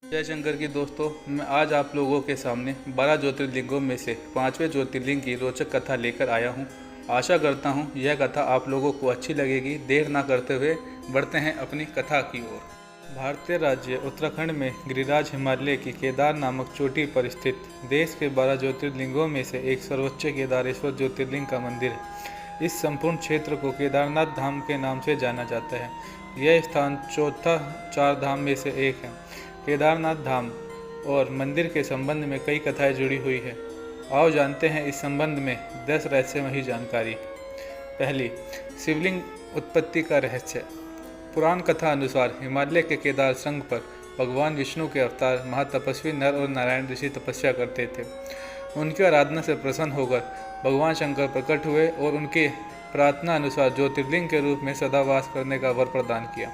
जय शंकर की दोस्तों, मैं आज आप लोगों के सामने 12 ज्योतिर्लिंगों में से 5वें ज्योतिर्लिंग की रोचक कथा लेकर आया हूँ। आशा करता हूँ यह कथा आप लोगों को अच्छी लगेगी। देर ना करते हुए बढ़ते हैं अपनी कथा की ओर। भारतीय राज्य उत्तराखंड में गिरिराज हिमालय की केदार नामक चोटी पर स्थित देश के 12 ज्योतिर्लिंगों में से एक सर्वोच्च केदारेश्वर ज्योतिर्लिंग का मंदिर है। इस संपूर्ण क्षेत्र को केदारनाथ धाम के नाम से जाना जाता है। यह स्थान चौथा 4 धाम में से एक है। केदारनाथ धाम और मंदिर के संबंध में कई कथाएं जुड़ी हुई है। आओ जानते हैं इस संबंध में 10 रहस्यमयी जानकारी। पहली, शिवलिंग उत्पत्ति का रहस्य। पुराण कथा अनुसार हिमालय के केदार श्रृंग पर भगवान विष्णु के अवतार महातपस्वी नर और नारायण ऋषि तपस्या करते थे। उनकी आराधना से प्रसन्न होकर भगवान शंकर प्रकट हुए और उनके प्रार्थना अनुसार ज्योतिर्लिंग के रूप में सदा वास करने का वर प्रदान किया।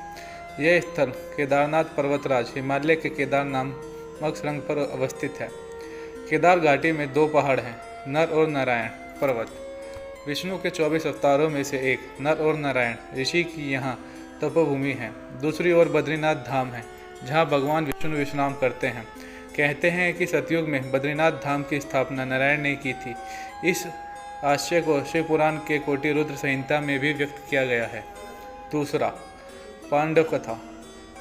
यह स्थल केदारनाथ पर्वतराज हिमालय के केदार नामक श्रृंग पर अवस्थित है। केदार घाटी में 2 पहाड़ हैं, नर और नारायण पर्वत। विष्णु के 24 अवतारों में से एक नर और नारायण ऋषि की यहाँ तपोभूमि है। दूसरी ओर बद्रीनाथ धाम है, जहाँ भगवान विष्णु विश्राम करते हैं। कहते हैं कि सतयुग में बद्रीनाथ धाम की स्थापना नारायण ने की थी। इस आशय को शिव पुराण के कोटि रुद्र संहिता में भी व्यक्त किया गया है। दूसरा, पांडव कथा।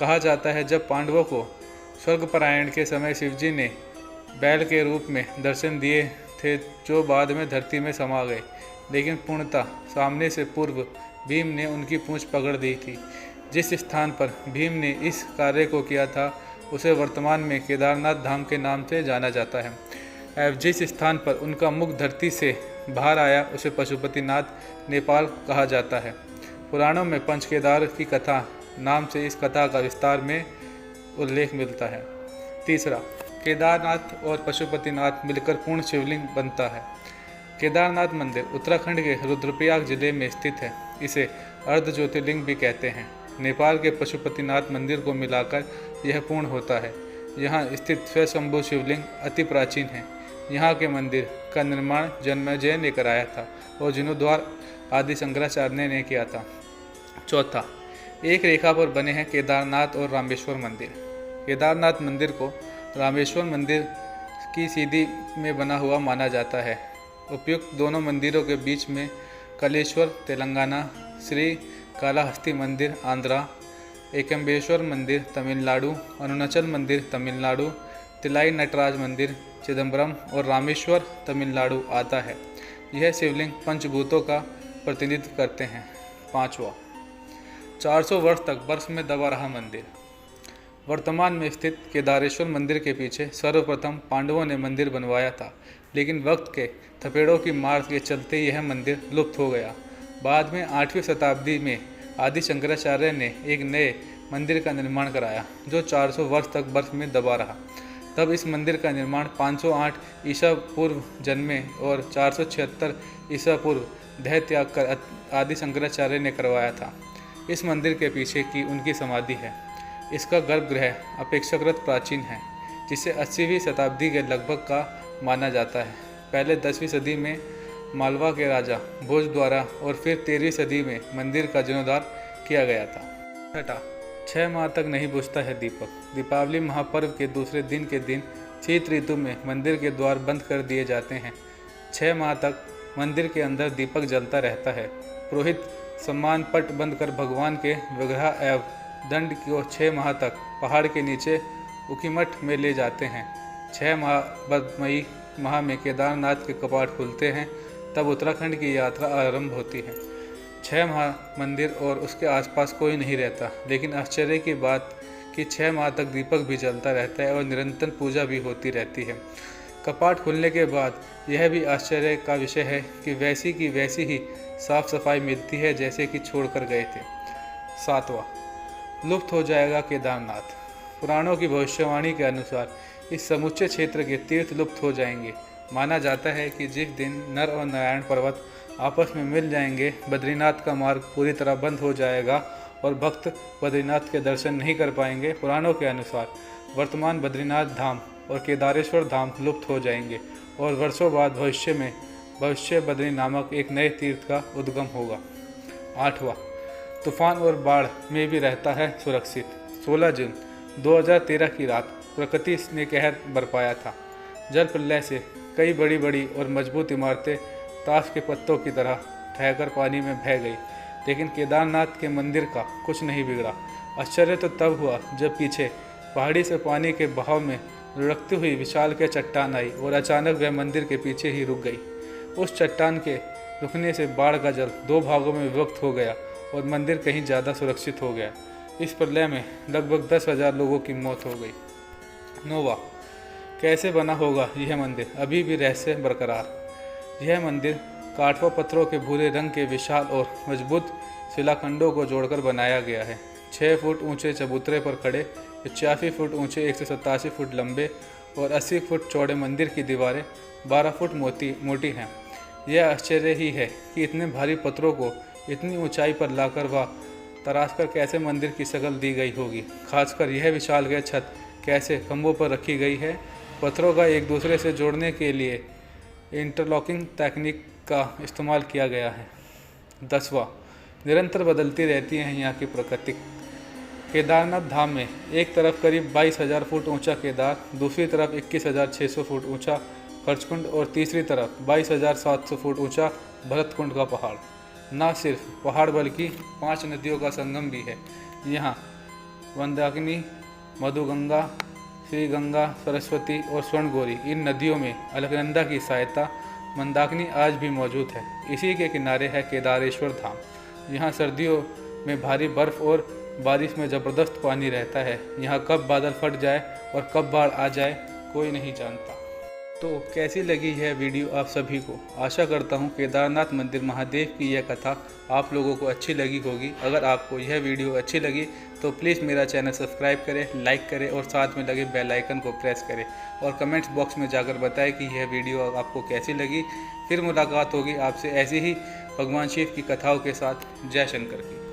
कहा जाता है जब पांडवों को स्वर्गपरायण के समय शिवजी ने बैल के रूप में दर्शन दिए थे, जो बाद में धरती में समा गए, लेकिन पूर्णतः सामने से पूर्व भीम ने उनकी पूंछ पकड़ दी थी। जिस स्थान पर भीम ने इस कार्य को किया था उसे वर्तमान में केदारनाथ धाम के नाम से जाना जाता है। जिस स्थान पर उनका मुख धरती से बाहर आया उसे पशुपतिनाथ नेपाल कहा जाता है। पुराणों में पंचकेदार की कथा नाम से इस कथा का विस्तार में उल्लेख मिलता है। तीसरा, केदारनाथ और पशुपतिनाथ मिलकर पूर्ण शिवलिंग बनता है। केदारनाथ मंदिर उत्तराखंड के रुद्रप्रयाग जिले में स्थित है। इसे अर्ध ज्योतिर्लिंग भी कहते हैं। नेपाल के पशुपतिनाथ मंदिर को मिलाकर यह पूर्ण होता है। यहाँ स्थित स्वयंभू शिवलिंग अति प्राचीन है। यहाँ के मंदिर का निर्माण जन्मेजय ने कराया था और जीर्णोद्धार आदि शंकराचार्य ने किया था। चौथा, एक रेखा पर बने हैं केदारनाथ और रामेश्वर मंदिर। केदारनाथ मंदिर को रामेश्वर मंदिर की सीधी में बना हुआ माना जाता है। उपयुक्त दोनों मंदिरों के बीच में कलेश्वर तेलंगाना, श्री कालाहस्ती मंदिर आंध्रा, एकम्बेश्वर मंदिर तमिलनाडु, अरुणाचल मंदिर तमिलनाडु, तिलाई नटराज मंदिर चिदम्बरम और रामेश्वर तमिलनाडु आता है। यह शिवलिंग पंचभूतों का प्रतिनिधित्व करते हैं। पांचवा, 400 वर्ष तक बर्फ में दबा रहा मंदिर। वर्तमान में स्थित केदारेश्वर मंदिर के पीछे सर्वप्रथम पांडवों ने मंदिर बनवाया था, लेकिन वक्त के थपेड़ों की मार के चलते यह मंदिर लुप्त हो गया। बाद में 8वीं शताब्दी में आदि शंकराचार्य ने एक नए मंदिर का निर्माण कराया, जो 400 वर्ष तक बर्फ में दबा रहा। तब इस मंदिर का निर्माण 508 ईसा पूर्व जन्मे और 476 ईसा पूर्व देह त्याग कर आदि शंकराचार्य ने करवाया था। इस मंदिर के पीछे की उनकी समाधि है। इसका गर्भगृह अपेक्षाकृत प्राचीन है, जिसे 80वीं शताब्दी के लगभग का माना जाता है। पहले 10वीं सदी में मालवा के राजा भोज द्वारा और फिर 13वीं सदी में मंदिर का जीर्णोद्धार किया गया था। छठा, 6 माह तक नहीं बुझता है दीपक। दीपावली महापर्व के दूसरे दिन के दिन शीत ऋतु में मंदिर के द्वार बंद कर दिए जाते हैं। 6 माह तक मंदिर के अंदर दीपक जलता रहता है। पुरोहित सम्मान पट बंद कर भगवान के विग्रह एवं दंड को 6 माह तक पहाड़ के नीचे उखीमठ में ले जाते हैं। 6 मई माह में केदारनाथ के कपाट खुलते हैं, तब उत्तराखंड की यात्रा आरंभ होती है। 6 माह मंदिर और उसके आसपास कोई नहीं रहता, लेकिन आश्चर्य की बात कि 6 माह तक दीपक भी जलता रहता है और निरंतर पूजा भी होती रहती है। कपाट खुलने के बाद यह भी आश्चर्य का विषय है कि वैसी की वैसी ही साफ सफाई मिलती है जैसे कि छोड़कर गए थे। 7वां, लुप्त हो जाएगा केदारनाथ। पुराणों की भविष्यवाणी के अनुसार इस समुच्चय क्षेत्र के तीर्थ लुप्त हो जाएंगे। माना जाता है कि जिस दिन नर और नारायण पर्वत आपस में मिल जाएंगे, बद्रीनाथ का मार्ग पूरी तरह बंद हो जाएगा और भक्त बद्रीनाथ के दर्शन नहीं कर पाएंगे। पुराणों के अनुसार वर्तमान बद्रीनाथ धाम और केदारेश्वर धाम लुप्त हो जाएंगे और वर्षों बाद भविष्य बद्री नामक एक नए तीर्थ का उद्गम होगा। 8वां, तूफान और बाढ़ में भी रहता है सुरक्षित। 16 जून 2013 की रात प्रकृति ने कहर बरपाया था। जल प्रलय से कई बड़ी बड़ी और मजबूत इमारतें ताश के पत्तों की तरह ठहकर पानी में बह गई, लेकिन केदारनाथ के मंदिर का कुछ नहीं बिगड़ा। आश्चर्य तो तब हुआ जब पीछे पहाड़ी से पानी के बहाव में लुढ़कती हुई विशाल के चट्टान आई और अचानक वह मंदिर के पीछे ही रुक गई। उस चट्टान के रुकने से बाढ़ का जल 2 भागों में विभक्त हो गया और मंदिर कहीं ज़्यादा सुरक्षित हो गया। इस प्रलय में लगभग 10,000 लोगों की मौत हो गई। नोवा, कैसे बना होगा यह मंदिर, अभी भी रहस्य बरकरार। यह मंदिर काठवा पत्थरों के भूरे रंग के विशाल और मजबूत शिलाखंडों को जोड़कर बनाया गया है। 6 फुट ऊंचे चबूतरे पर खड़े 85 फुट ऊंचे 187 फुट लंबे और 80 फुट चौड़े मंदिर की दीवारें 12 फुट मोटी हैं। यह आश्चर्य ही है कि इतने भारी पत्थरों को इतनी ऊंचाई पर लाकर व तराशकर कैसे मंदिर की शक्ल दी गई होगी। खासकर यह विशालकाय छत कैसे खंभों पर रखी गई है। पत्थरों का एक दूसरे से जोड़ने के लिए इंटरलॉकिंग तकनीक का इस्तेमाल किया गया है। 10वां, निरंतर बदलती रहती हैं यहाँ की प्रकृति। केदारनाथ धाम में एक तरफ करीब 22,000 फुट ऊंचा केदार, दूसरी तरफ 21,600 फुट ऊंचा खर्चकुंड और तीसरी तरफ 22,700 फुट ऊंचा भरतकुंड का पहाड़। न सिर्फ पहाड़ बल्कि 5 नदियों का संगम भी है यहाँ। मंदाकिनी, मधुगंगा, श्री गंगा, सरस्वती और स्वर्णगौरी, इन नदियों में अलकनंदा की सहायता मंदाकिनी आज भी मौजूद है। इसी के किनारे है केदारेश्वर धाम। यहाँ सर्दियों में भारी बर्फ़ और बारिश में ज़बरदस्त पानी रहता है। यहाँ कब बादल फट जाए और कब बाढ़ आ जाए कोई नहीं जानता। तो कैसी लगी यह वीडियो आप सभी को? आशा करता हूँ केदारनाथ मंदिर महादेव की यह कथा आप लोगों को अच्छी लगी होगी। अगर आपको यह वीडियो अच्छी लगी तो प्लीज़ मेरा चैनल सब्सक्राइब करें, लाइक करें और साथ में लगे बेल आइकन को प्रेस करें और कमेंट्स बॉक्स में जाकर बताएं कि यह वीडियो आपको कैसी लगी। फिर मुलाकात होगी आपसे ऐसी ही भगवान शिव की कथाओं के साथ। जय शंकर की।